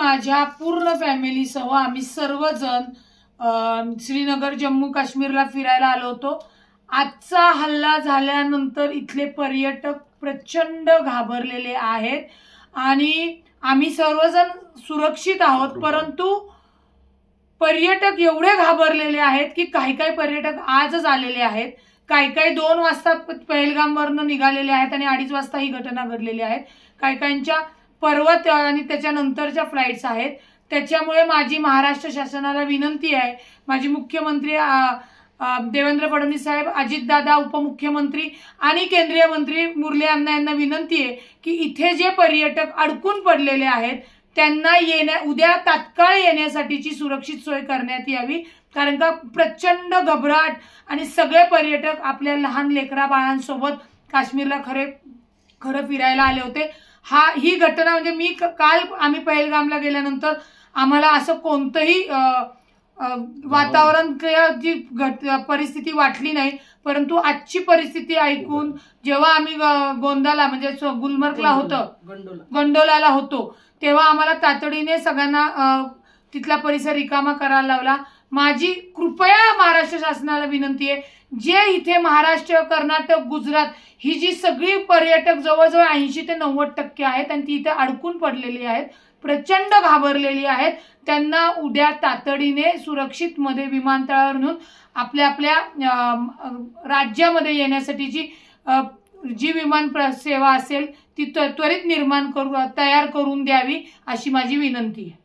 माझ्या पूर्ण फॅमिलीसह आम्ही सर्वजण श्रीनगर जम्मू काश्मीरला फिरायला आलो होतो। आजचा हल्ला झाल्यानंतर इथले पर्यटक प्रचंड घाबरलेले आहेत आणि आम्ही सर्वजण सुरक्षित आहोत, परंतु पर्यटक एवढे घाबरलेले आहेत की काही पर्यटक आजच आलेले आहेत, काही 2 वाजता पहलगामवरून निघालेले आहेत आणि 2:30 वाजता ही घटना घडलेली आहे। काहींच्या पर्वत आणि त्याच्यानंतरच्या फ्लाइट्स आहेत। त्याच्यामुळे माझी महाराष्ट्र शासनाला विनंती आहे, माझी मुख्यमंत्री देवेंद्र फडणवीस साहेब, अजितदादा उपमुख्यमंत्री आणि केंद्रीय मंत्री मुरली अण्णा यांना विनंती आहे की इथे जे पर्यटक अडकून पडलेले आहेत त्यांना उद्या तात्काळ येण्यासाठीची सुरक्षित सोय करण्यात यावी, कारण का प्रचंड घबराट आणि सगळे पर्यटक आपल्या लहान लेकरा बाळांसोबत काश्मीरला खरं फिरायला आले होते। ही घटना म्हणजे मी काल आम्ही पहलगामला गेल्यानंतर आम्हाला असं कोणतंही वातावरण जी परिस्थिती वाटली नाही, परंतु आजची परिस्थिती ऐकून जेव्हा आम्ही गोंदाला म्हणजे गुलमर्गला होतो, गंडोलाला होतो, तेव्हा आम्हाला तातडीने सगळ्यांना तिथला परिसर रिकामा करायला लावला। माझी कृपया महाराष्ट्र शासनाला विनंती आहे, जे इथे महाराष्ट्र, कर्नाटक, गुजरात ही जी सगळी पर्यटक जवळजवळ 80 ते 90% आहेत आणि ती इथे अडकून पडलेली आहेत, प्रचंड घाबरलेली आहेत, त्यांना उद्या तातडीने सुरक्षित मध्ये विमानतळावर नेऊन आपल्या राज्यामध्ये येण्यासाठीची जी विमान सेवा असेल ती त्वरित तयार करून द्यावी अशी माझी विनंती आहे।